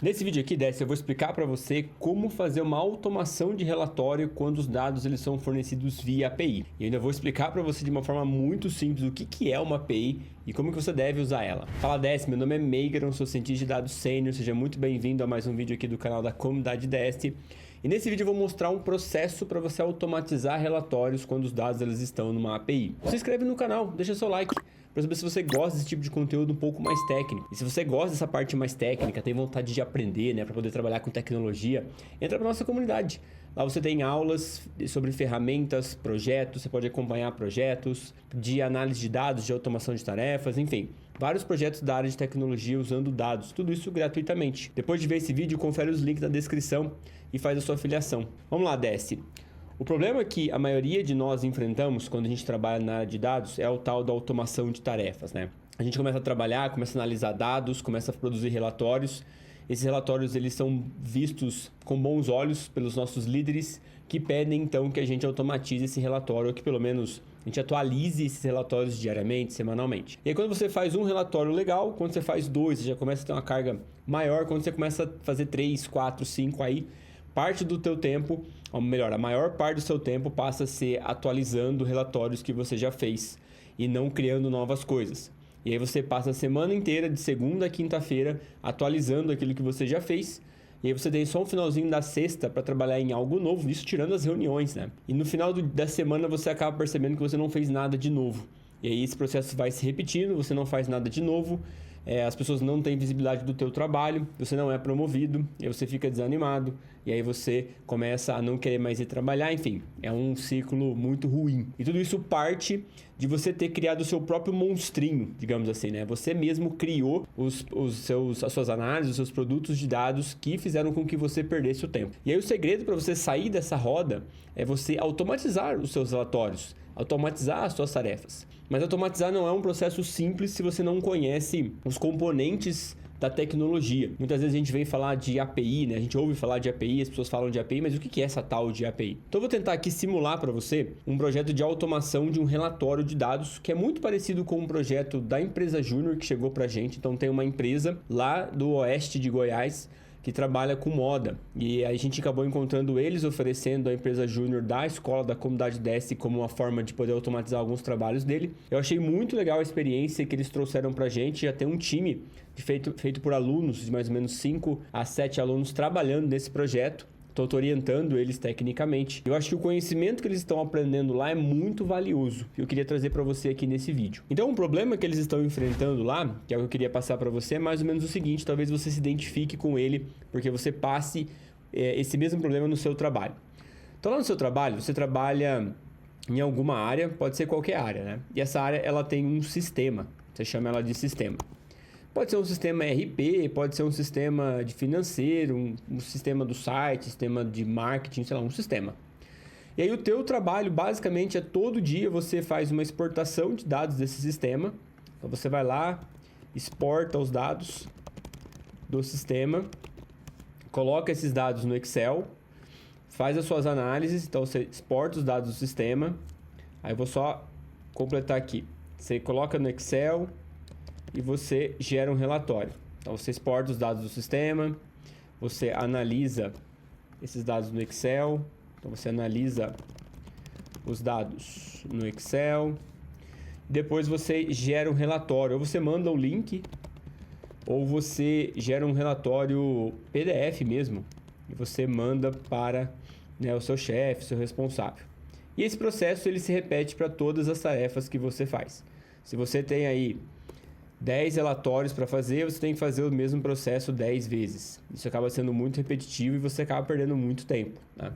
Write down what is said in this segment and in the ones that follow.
Nesse vídeo aqui, eu vou explicar para você como fazer uma automação de relatório quando os dados eles são fornecidos via API. E eu ainda vou explicar para você de uma forma muito simples o que é uma API e como que você deve usar ela. Fala DS, meu nome é Meigeron, sou cientista de dados sênior, seja muito bem-vindo a mais um vídeo aqui do canal da comunidade DS. E nesse vídeo eu vou mostrar um processo para você automatizar relatórios quando os dados eles estão numa API. Se inscreve no canal, deixa seu like para saber se você gosta desse tipo de conteúdo um pouco mais técnico. E se você gosta dessa parte mais técnica, tem vontade de aprender, né, para poder trabalhar com tecnologia, entra para nossa comunidade. Lá você tem aulas sobre ferramentas, projetos, você pode acompanhar projetos de análise de dados, de automação de tarefas, enfim, vários projetos da área de tecnologia usando dados, tudo isso gratuitamente. Depois de ver esse vídeo, confere os links na descrição e faz a sua afiliação. Vamos lá, DS. O problema que a maioria de nós enfrentamos quando a gente trabalha na área de dados é o tal da automação de tarefas, né? A gente começa a trabalhar, começa a analisar dados, começa a produzir relatórios. Esses relatórios eles são vistos com bons olhos pelos nossos líderes que pedem então que a gente automatize esse relatório ou que pelo menos a gente atualize esses relatórios diariamente, semanalmente. E aí quando você faz um relatório legal, quando você faz dois, você já começa a ter uma carga maior. Quando você começa a fazer 3, 4, 5 aí, parte do teu tempo, ou melhor, a maior parte do seu tempo passa a ser atualizando relatórios que você já fez e não criando novas coisas. E aí você passa a semana inteira, de segunda a quinta-feira, atualizando aquilo que você já fez. E aí você tem só um finalzinho da sexta para trabalhar em algo novo, isso tirando as reuniões, né? E no final da semana você acaba percebendo que você não fez nada de novo. E aí esse processo vai se repetindo, você não faz nada de novo, as pessoas não têm visibilidade do teu trabalho, você não é promovido, e aí você fica desanimado, e aí você começa a não querer mais ir trabalhar, enfim, é um ciclo muito ruim. E tudo isso parte de você ter criado o seu próprio monstrinho, digamos assim, né? Você mesmo criou as suas análises, os seus produtos de dados que fizeram com que você perdesse o tempo. E aí o segredo para você sair dessa roda é você automatizar os seus relatórios, automatizar as suas tarefas. Mas automatizar não é um processo simples se você não conhece os componentes da tecnologia. Muitas vezes a gente vem falar de API, né? A gente ouve falar de API, as pessoas falam de API, mas o que é essa tal de API? Então eu vou tentar aqui simular para você um projeto de automação de um relatório de dados que é muito parecido com um projeto da empresa Júnior que chegou para a gente. Então tem uma empresa lá do oeste de Goiás que trabalha com moda. E a gente acabou encontrando eles oferecendo a empresa Júnior da escola da comunidade DS como uma forma de poder automatizar alguns trabalhos dele. Eu achei muito legal a experiência que eles trouxeram pra gente. Já tem um time feito por alunos, de mais ou menos 5 a 7 alunos trabalhando nesse projeto. Estou orientando eles tecnicamente. Eu acho que o conhecimento que eles estão aprendendo lá é muito valioso. Eu queria trazer para você aqui nesse vídeo. Então, o problema que eles estão enfrentando lá, que é o que eu queria passar para você, é mais ou menos o seguinte: talvez você se identifique com ele, porque você passe esse mesmo problema no seu trabalho. Então, lá no seu trabalho, você trabalha em alguma área, pode ser qualquer área, né? E essa área, ela tem um sistema. Você chama ela de sistema. Pode ser um sistema RP, pode ser um sistema de financeiro, um sistema do site, sistema de marketing, sei lá, um sistema. E aí o teu trabalho basicamente é todo dia você faz uma exportação de dados desse sistema. Então você vai lá, exporta os dados do sistema, coloca esses dados no Excel, faz as suas análises, então você exporta os dados do sistema. Aí eu vou só completar aqui. Você coloca no Excel e você gera um relatório. Então você exporta os dados do sistema, você analisa esses dados no Excel, então você analisa os dados no Excel, depois você gera um relatório, ou você manda um link, ou você gera um relatório PDF mesmo, e você manda para, né, o seu chefe, seu responsável. E esse processo ele se repete para todas as tarefas que você faz. Se você tem aí 10 relatórios para fazer, você tem que fazer o mesmo processo 10 vezes. Isso acaba sendo muito repetitivo e você acaba perdendo muito tempo, né?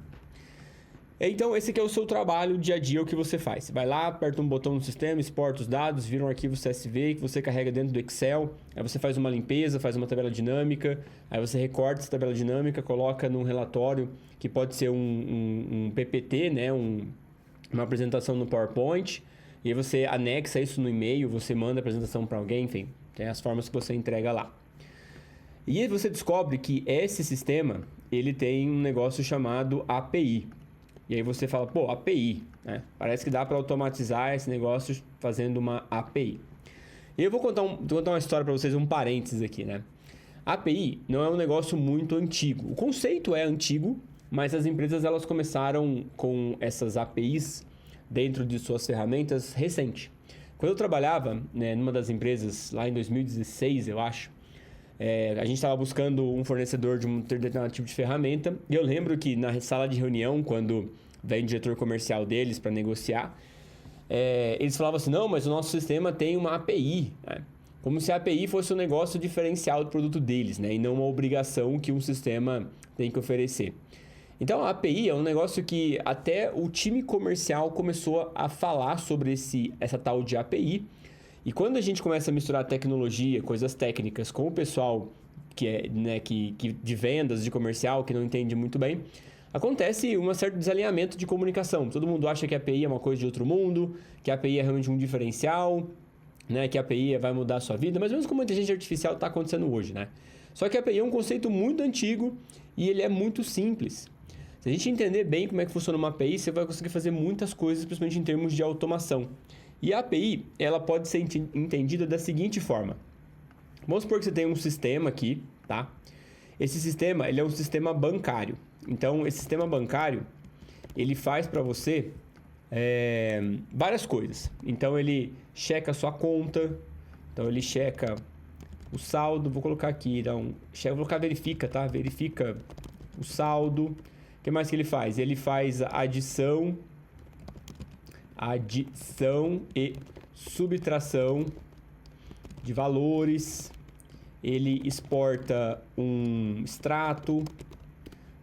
Então, esse aqui é o seu trabalho dia a dia, o que você faz. Você vai lá, aperta um botão no sistema, exporta os dados, vira um arquivo CSV que você carrega dentro do Excel. Aí você faz uma limpeza, faz uma tabela dinâmica. Aí você recorta essa tabela dinâmica, coloca num relatório que pode ser um PPT, né? Uma apresentação no PowerPoint. E aí você anexa isso no e-mail, você manda a apresentação para alguém, enfim, tem as formas que você entrega lá. E aí você descobre que esse sistema, ele tem um negócio chamado API. E aí você fala, pô, API, né? Parece que dá para automatizar esse negócio fazendo uma API. E eu vou contar uma história para vocês, um parênteses aqui, né? A API não é um negócio muito antigo. O conceito é antigo, mas as empresas elas começaram com essas APIs dentro de suas ferramentas recente. Quando eu trabalhava, né, numa das empresas, lá em 2016, eu acho, a gente estava buscando um fornecedor de um determinado tipo de ferramenta. E eu lembro que na sala de reunião, quando vem o diretor comercial deles para negociar, eles falavam assim, não, mas o nosso sistema tem uma API, né? Como se a API fosse um negócio diferencial do produto deles, né? E não uma obrigação que um sistema tem que oferecer. Então, a API é um negócio que até o time comercial começou a falar sobre essa tal de API. E quando a gente começa a misturar tecnologia, coisas técnicas, com o pessoal que de vendas, de comercial, que não entende muito bem, acontece um certo desalinhamento de comunicação. Todo mundo acha que a API é uma coisa de outro mundo, que a API é realmente um diferencial, né? Que a API vai mudar a sua vida, mais ou menos como a inteligência artificial está acontecendo hoje, né? Só que a API é um conceito muito antigo e ele é muito simples. Se a gente entender bem como é que funciona uma API, você vai conseguir fazer muitas coisas, principalmente em termos de automação. E a API, ela pode ser entendida da seguinte forma. Vamos supor que você tem um sistema aqui, tá? Esse sistema, ele é um sistema bancário. Então, esse sistema bancário, ele faz para você várias coisas. Então, ele checa a sua conta. Então, ele checa o saldo. Vou colocar aqui, vou colocar verifica, tá? Verifica o saldo. O que mais que ele faz? Ele faz a adição e subtração de valores. Ele exporta um extrato.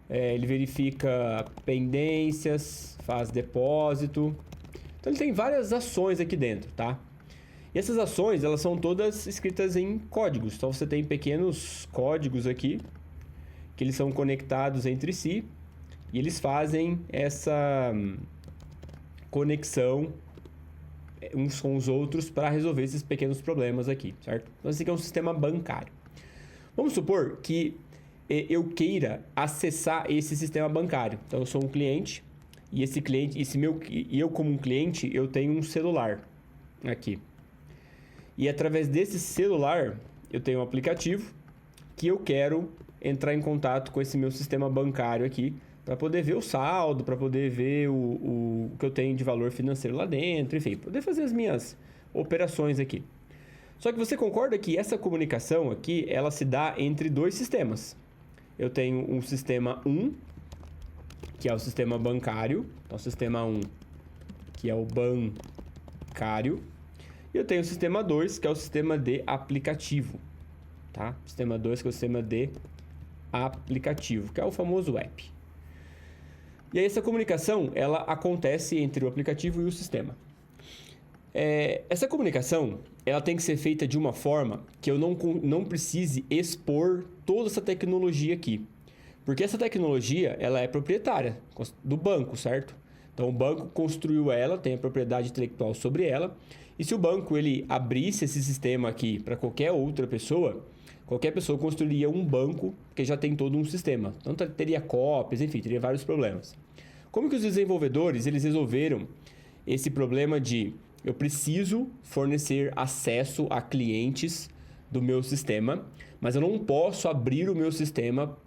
Ele verifica pendências, faz depósito. Então, ele tem várias ações aqui dentro, tá? E essas ações, elas são todas escritas em códigos. Então, você tem pequenos códigos aqui, que eles são conectados entre si. E eles fazem essa conexão uns com os outros para resolver esses pequenos problemas aqui, certo? Então, esse aqui é um sistema bancário. Vamos supor que eu queira acessar esse sistema bancário. Então, eu sou um cliente e eu como um cliente, eu tenho um celular aqui. E através desse celular, eu tenho um aplicativo que eu quero entrar em contato com esse meu sistema bancário aqui para poder ver o saldo, para poder ver o que eu tenho de valor financeiro lá dentro, enfim, poder fazer as minhas operações aqui. Só que você concorda que essa comunicação aqui, ela se dá entre dois sistemas. Eu tenho um sistema 1, que é o sistema bancário. Então, o sistema 1, que é o bancário. E eu tenho o sistema 2, que é o sistema de aplicativo. Tá? Sistema 2, que é o sistema de aplicativo, que é o famoso app. E aí, essa comunicação, ela acontece entre o aplicativo e o sistema. Essa comunicação, ela tem que ser feita de uma forma que eu não precise expor toda essa tecnologia aqui. Porque essa tecnologia, ela é proprietária do banco, certo? Então, o banco construiu ela, tem a propriedade intelectual sobre ela. E se o banco ele abrisse esse sistema aqui para qualquer outra pessoa, qualquer pessoa construiria um banco que já tem todo um sistema. Então, teria cópias, enfim, teria vários problemas. Como que os desenvolvedores eles resolveram esse problema de eu preciso fornecer acesso a clientes do meu sistema, mas eu não posso abrir o meu sistema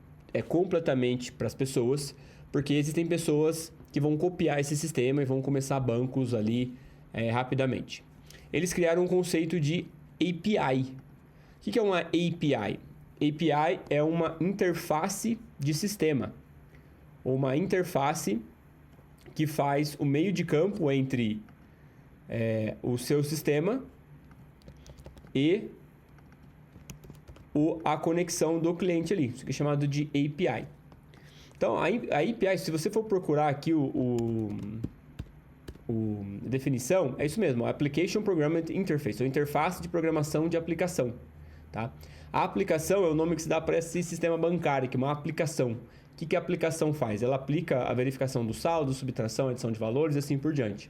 completamente para as pessoas, porque existem pessoas que vão copiar esse sistema e vão começar bancos ali rapidamente. Eles criaram um conceito de API. O que é uma API? API é uma interface de sistema, ou uma interface que faz o meio de campo entre o seu sistema e a conexão do cliente ali. Isso aqui é chamado de API. Então, a API, se você for procurar aqui a definição, é isso mesmo, Application Programming Interface, ou interface de programação de aplicação. Tá? A aplicação é o nome que se dá para esse sistema bancário, que é uma aplicação. O que a aplicação faz? Ela aplica a verificação do saldo, subtração, adição de valores e assim por diante.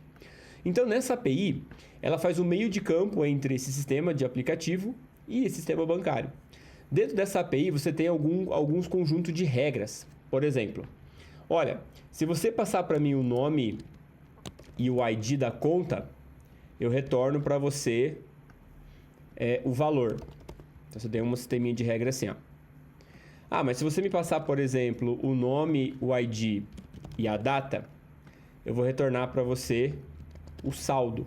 Então, nessa API, ela faz o meio de campo entre esse sistema de aplicativo e esse sistema bancário. Dentro dessa API, você tem alguns conjuntos de regras. Por exemplo, olha, se você passar para mim o nome e o ID da conta, eu retorno para você o valor. Então, você tem um sisteminha de regra assim, ó. mas se você me passar, por exemplo, o nome, o ID e a data, eu vou retornar para você o saldo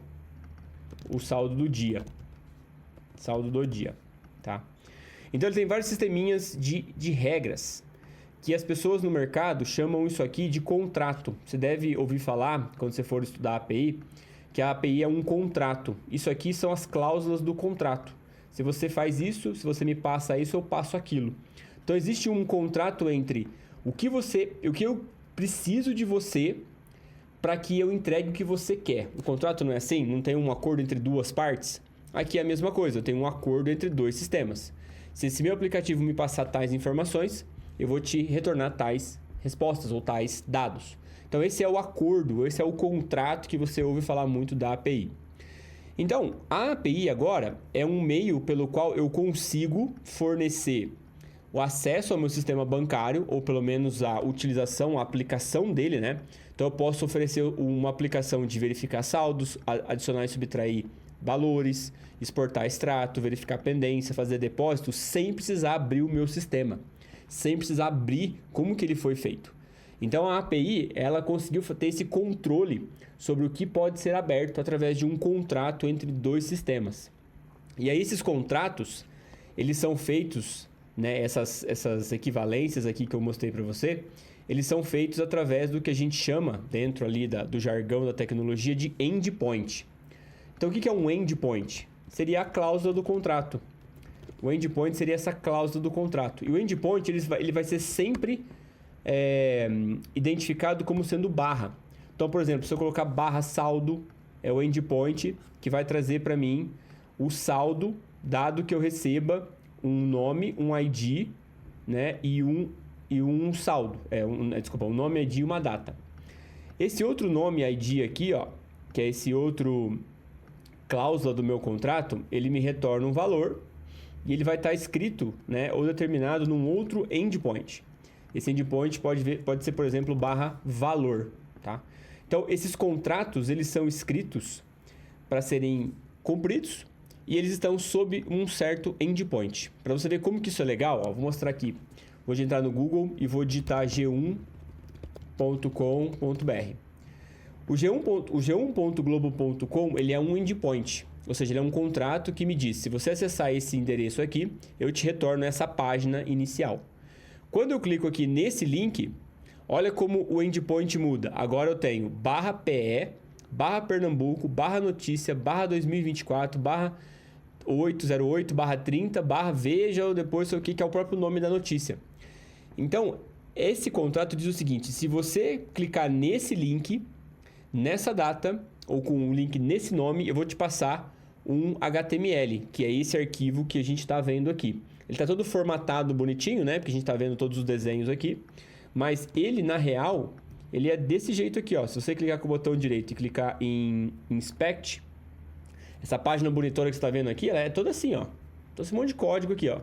do dia. Saldo do dia, tá? Então, ele tem vários sisteminhas de regras que as pessoas no mercado chamam isso aqui de contrato. Você deve ouvir falar, quando você for estudar a API, que a API é um contrato. Isso aqui são as cláusulas do contrato. Se você faz isso, se você me passa isso, eu passo aquilo. Então, existe um contrato entre o que eu preciso de você para que eu entregue o que você quer. O contrato não é assim? Não tem um acordo entre duas partes? Aqui é a mesma coisa, eu tenho um acordo entre dois sistemas. Se esse meu aplicativo me passar tais informações, eu vou te retornar tais respostas ou tais dados. Então, esse é o acordo, esse é o contrato que você ouve falar muito da API. Então, a API agora é um meio pelo qual eu consigo fornecer o acesso ao meu sistema bancário, ou pelo menos a utilização, a aplicação dele, né? Então, eu posso oferecer uma aplicação de verificar saldos, adicionar e subtrair valores, exportar extrato, verificar pendência, fazer depósito, sem precisar abrir o meu sistema, sem precisar abrir como que ele foi feito. Então, a API, ela conseguiu ter esse controle sobre o que pode ser aberto através de um contrato entre dois sistemas. E aí, esses contratos, eles são feitos, né, essas equivalências aqui que eu mostrei para você, eles são feitos através do que a gente chama, dentro ali do jargão da tecnologia, de endpoint. Então, o que é um endpoint? Seria a cláusula do contrato. O endpoint seria essa cláusula do contrato. E o endpoint ele vai ser sempre identificado como sendo barra. Então, por exemplo, se eu colocar barra saldo, é o endpoint que vai trazer para mim o saldo, dado que eu receba um nome, um ID, né, e um saldo. Um nome, ID e uma data. Esse outro nome, ID aqui, ó, que é esse outro cláusula do meu contrato, ele me retorna um valor e ele vai estar escrito, né, ou determinado num outro endpoint. Esse endpoint pode ser, por exemplo, barra valor, tá? Então, esses contratos, eles são escritos para serem cumpridos e eles estão sob um certo endpoint. Para você ver como que isso é legal, ó, vou mostrar aqui. Vou entrar no Google e vou digitar g1.com.br. O g1.globo.com, ele é um endpoint, ou seja, ele é um contrato que me diz, se você acessar esse endereço aqui, eu te retorno essa página inicial. Quando eu clico aqui nesse link, olha como o endpoint muda. Agora eu tenho barra PE, barra Pernambuco, barra notícia, barra 2024, barra 808, barra 30, barra veja depois o que é o próprio nome da notícia. Então, esse contrato diz o seguinte, se você clicar nesse link, nessa data, ou com um link nesse nome, eu vou te passar um HTML, que é esse arquivo que a gente está vendo aqui. Ele está todo formatado bonitinho, né? Porque a gente está vendo todos os desenhos aqui. Mas ele, na real, ele é desse jeito aqui, ó. Se você clicar com o botão direito e clicar em Inspect, essa página bonitona que você está vendo aqui, ela é toda assim, ó. Então, esse monte de código aqui, ó.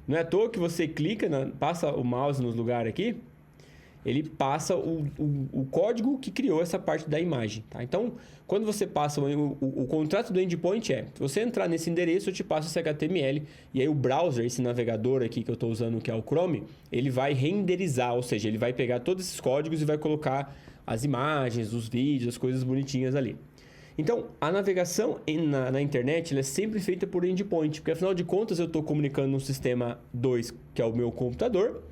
Não é à toa que você clica, passa o mouse nos lugares aqui, ele passa o código que criou essa parte da imagem, tá? Então, quando você passa o contrato do endpoint se você entrar nesse endereço, eu te passo esse HTML, e aí o browser, esse navegador aqui que eu estou usando, que é o Chrome, ele vai renderizar, ou seja, ele vai pegar todos esses códigos e vai colocar as imagens, os vídeos, as coisas bonitinhas ali. Então, a navegação na internet ela é sempre feita por endpoint, porque afinal de contas eu estou comunicando no sistema 2, que é o meu computador,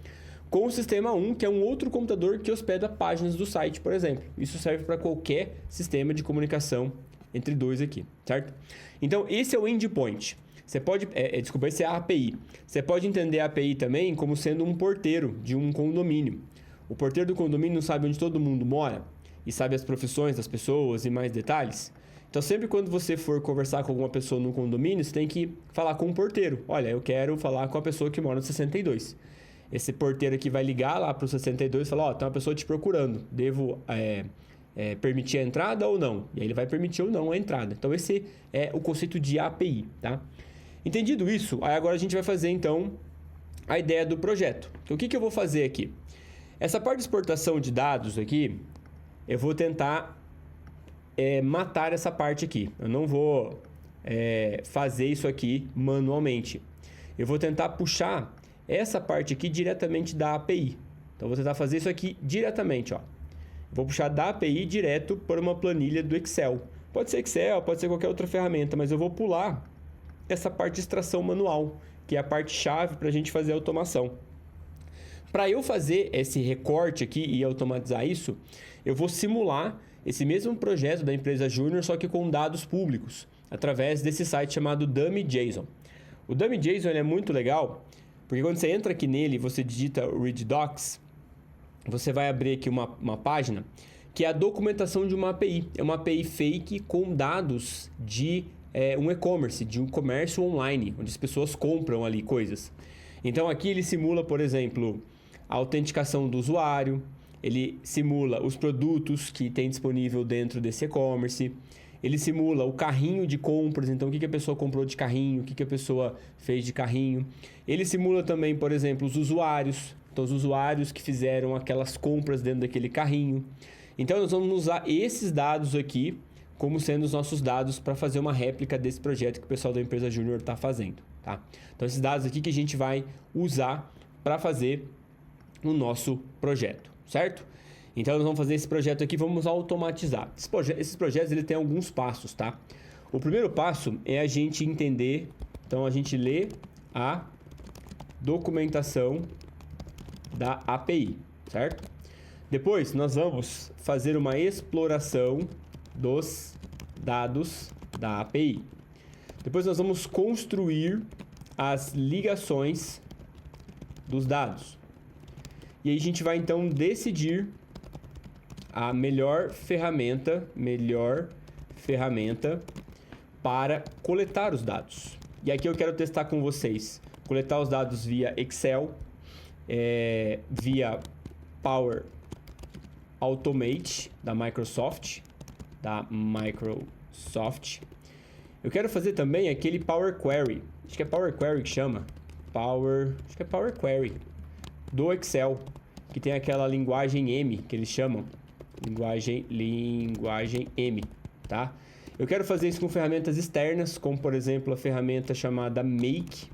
com o sistema 1, que é um outro computador que hospeda páginas do site, por exemplo. Isso serve para qualquer sistema de comunicação entre dois aqui, certo? Então, esse é o endpoint. Você pode, esse é a API. Você pode entender a API também como sendo um porteiro de um condomínio. O porteiro do condomínio sabe onde todo mundo mora e sabe as profissões das pessoas e mais detalhes. Então, sempre quando você for conversar com alguma pessoa no condomínio, você tem que falar com o porteiro. Olha, eu quero falar com a pessoa que mora no 62. Esse porteiro aqui vai ligar lá para o 62 e falar, tem uma pessoa te procurando, devo permitir a entrada ou não? E aí ele vai permitir ou não a entrada. Então, esse é o conceito de API, tá? Entendido isso, aí agora a gente vai fazer, então, a ideia do projeto. Então, o que eu vou fazer aqui? Essa parte de exportação de dados aqui, eu vou tentar matar essa parte aqui. Eu não vou fazer isso aqui manualmente. Eu vou tentar puxar essa parte aqui diretamente da API. Então, vou tentar fazer isso aqui diretamente, ó. Vou puxar da API direto para uma planilha do Excel. Pode ser Excel, pode ser qualquer outra ferramenta, mas eu vou pular essa parte de extração manual, que é a parte chave para a gente fazer a automação. Para eu fazer esse recorte aqui e automatizar isso, eu vou simular esse mesmo projeto da empresa Junior, só que com dados públicos, através desse site chamado DummyJSON. O DummyJSON é muito legal, porque quando você entra aqui nele e você digita Read Docs, você vai abrir aqui uma página que é a documentação de uma API. É uma API fake com dados de um e-commerce, de um comércio online, onde as pessoas compram ali coisas. Então aqui ele simula, por exemplo, a autenticação do usuário, ele simula os produtos que tem disponível dentro desse e-commerce, ele simula o carrinho de compras, então o que a pessoa comprou de carrinho, o que a pessoa fez de carrinho. Ele simula também, por exemplo, os usuários, então os usuários que fizeram aquelas compras dentro daquele carrinho. Então nós vamos usar esses dados aqui como sendo os nossos dados para fazer uma réplica desse projeto que o pessoal da empresa Junior está fazendo, tá? Então esses dados aqui que a gente vai usar para fazer o nosso projeto, certo? Então nós vamos fazer esse projeto aqui, vamos automatizar. Esses projetos ele tem alguns passos, tá? O primeiro passo é a gente entender, então a gente lê a documentação da API, certo? Depois nós vamos fazer uma exploração dos dados da API. Depois nós vamos construir as ligações dos dados. E aí a gente vai então decidir a melhor ferramenta para coletar os dados. E aqui eu quero testar com vocês. Coletar os dados via Excel, via Power Automate da Microsoft. Eu quero fazer também aquele Power Query. Acho que é Power Query que chama. Acho que é Power Query do Excel, que tem aquela linguagem M que eles chamam. Linguagem M, tá? Eu quero fazer isso com ferramentas externas, como por exemplo a ferramenta chamada Make.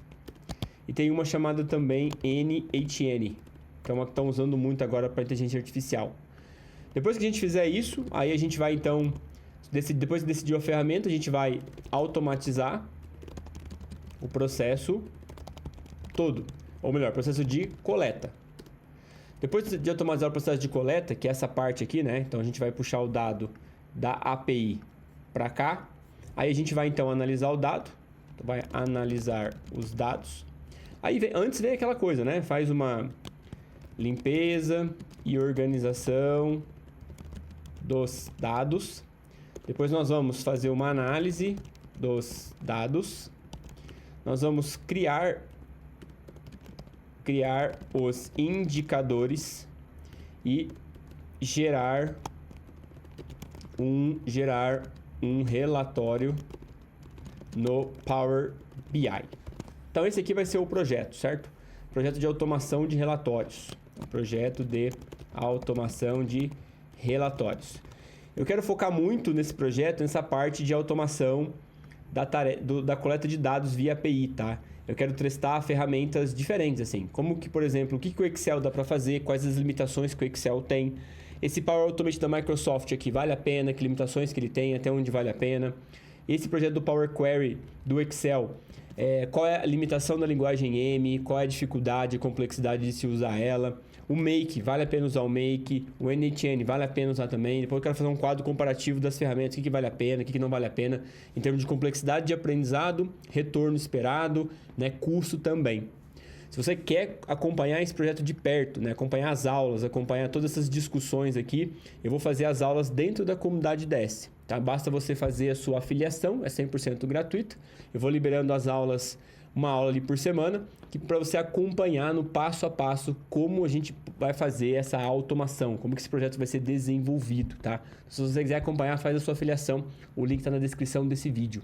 E tem uma chamada também NHN, que é uma que estão usando muito agora para inteligência artificial. Depois que a gente fizer isso, aí a gente vai então, depois de decidir a ferramenta, a gente vai automatizar o processo todo. Ou melhor, processo de coleta. Depois de automatizar o processo de coleta, que é essa parte aqui, né? Então a gente vai puxar o dado da API para cá. Aí a gente vai então analisar o dado. Então, vai analisar os dados. Aí antes vem aquela coisa, né? Faz uma limpeza e organização dos dados. Depois nós vamos fazer uma análise dos dados. Nós vamos criar os indicadores e gerar um relatório no Power BI. Então esse aqui vai ser o projeto, certo? Projeto de automação de relatórios. Projeto de automação de relatórios. Eu quero focar muito nesse projeto, nessa parte de automação da coleta de dados via API, tá? Eu quero testar ferramentas diferentes, assim. Como que, por exemplo, o que o Excel dá para fazer, quais as limitações que o Excel tem. Esse Power Automate da Microsoft aqui vale a pena, que limitações que ele tem, até onde vale a pena. Esse projeto do Power Query do Excel, qual é a limitação da linguagem M, qual é a dificuldade e complexidade de se usar ela. O Make, vale a pena usar o Make. O NHN, vale a pena usar também. Depois eu quero fazer um quadro comparativo das ferramentas, o que vale a pena, o que não vale a pena, em termos de complexidade de aprendizado, retorno esperado, né, custo também. Se você quer acompanhar esse projeto de perto, né, acompanhar as aulas, acompanhar todas essas discussões aqui, eu vou fazer as aulas dentro da comunidade DS. Tá? Basta você fazer a sua afiliação, é 100% gratuito. Eu vou liberando as aulas, uma aula ali por semana, para você acompanhar no passo a passo como a gente vai fazer essa automação, como que esse projeto vai ser desenvolvido, tá? Se você quiser acompanhar, faz a sua afiliação, o link está na descrição desse vídeo.